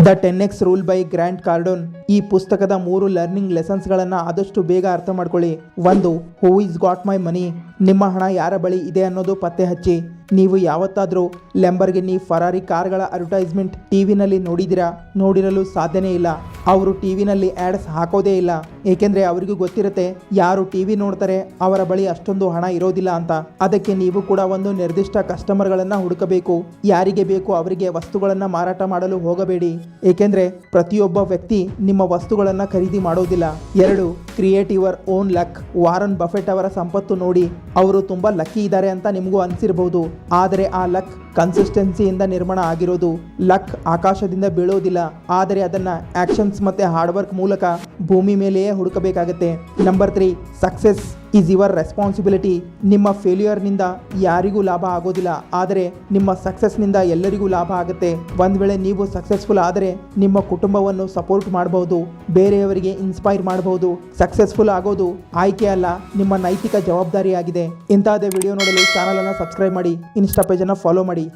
The 10x rule by Grant Cardone. ಈ ಪುಸ್ತಕದ 3 learning ಲೆಸನ್ಸ್ಗಳನ್ನು ಆದಷ್ಟು ಬೇಗ ಅರ್ಥ ಮಾಡ್ಕೊಳ್ಳಿ. 1. ಹೂ ಇಸ್ ಗಾಟ್ ಮೈ ಮನಿ. ನಿಮ್ಮ ಹಣ ಯಾರ ಬಳಿ ಇದೆ ಅನ್ನೋದು ಪತ್ತೆ ಹಚ್ಚಿ. ನೀವು ಯಾವತ್ತಾದರೂ ಲೆಂಬರ್ಗಿನಿ, ಫರಾರಿ ಕಾರ್ಗಳ ಅಡ್ವರ್ಟೈಸ್ಮೆಂಟ್ ಟಿವಿನಲ್ಲಿ ನೋಡಿದಿರಾ? ನೋಡಿರಲು ಸಾಧ್ಯನೇ ಇಲ್ಲ. ಅವರು ಟಿವಿನಲ್ಲಿ ಆ್ಯಡ್ಸ್ ಹಾಕೋದೇ ಇಲ್ಲ, ಏಕೆಂದರೆ ಅವರಿಗೂ ಗೊತ್ತಿರುತ್ತೆ ಯಾರು ಟಿವಿ ನೋಡ್ತಾರೆ ಅವರ ಬಳಿ ಅಷ್ಟೊಂದು ಹಣ ಇರೋದಿಲ್ಲ ಅಂತ. ಅದಕ್ಕೆ ನೀವು ಕೂಡ ಒಂದು ನಿರ್ದಿಷ್ಟ ಕಸ್ಟಮರ್ಗಳನ್ನು ಹುಡುಕಬೇಕು. ಯಾರಿಗೆ ಬೇಕು ಅವರಿಗೆ ವಸ್ತುಗಳನ್ನು ಮಾರಾಟ ಮಾಡಲು ಹೋಗಬೇಡಿ, ಏಕೆಂದರೆ ಪ್ರತಿಯೊಬ್ಬ ವ್ಯಕ್ತಿ ನಿಮ್ಮ ವಸ್ತುಗಳನ್ನು ಖರೀದಿ ಮಾಡೋದಿಲ್ಲ. 2. Create your own luck. Warren Buffett ಅವರ ಸಂಪತ್ತು ನೋಡಿ ಅವರು ತುಂಬ ಲಕ್ಕಿ ಇದ್ದಾರೆ ಅಂತ ನಿಮಗೂ ಅನಿಸಿರ್ಬೋದು, ಆದರೆ ಆ ಲಕ್ ಕನ್ಸಿಸ್ಟೆನ್ಸಿಯಿಂದ ನಿರ್ಮಾಣ ಆಗಿರೋದು. ಲಕ್ ಆಕಾಶದಿಂದ ಬೀಳೋದಿಲ್ಲ, ಆದರೆ ಅದನ್ನು ಆ್ಯಕ್ಷನ್ಸ್ ಮತ್ತು ಹಾರ್ಡ್ವರ್ಕ್ ಮೂಲಕ ಭೂಮಿ ಮೇಲೆಯೇ ಹುಡುಕಬೇಕಾಗತ್ತೆ. Number 3. Success is your responsibility. ನಿಮ್ಮ ಫೇಲ್ಯೂರ್ನಿಂದ ಯಾರಿಗೂ ಲಾಭ ಆಗೋದಿಲ್ಲ, ಆದರೆ ನಿಮ್ಮ ಸಕ್ಸಸ್ನಿಂದ ಎಲ್ಲರಿಗೂ ಲಾಭ ಆಗುತ್ತೆ. ಒಂದು ವೇಳೆ ನೀವು ಸಕ್ಸಸ್ಫುಲ್ ಆದರೆ ನಿಮ್ಮ ಕುಟುಂಬವನ್ನು ಸಪೋರ್ಟ್ ಮಾಡಬಹುದು, ಬೇರೆಯವರಿಗೆ ಇನ್ಸ್ಪೈರ್ ಮಾಡಬಹುದು. ಸಕ್ಸಸ್ಫುಲ್ ಆಗೋದು ಆಯ್ಕೆ ಅಲ್ಲ, ನಿಮ್ಮ ನೈತಿಕ ಜವಾಬ್ದಾರಿಯಾಗಿದೆ. ಇಂತಹದೇ ವಿಡಿಯೋ ನೋಡಲು ಚಾನಲನ್ನು ಸಬ್ಸ್ಕ್ರೈಬ್ ಮಾಡಿ, ಇನ್ಸ್ಟಾ ಪೇಜನ್ನು ಫಾಲೋ ಮಾಡಿ.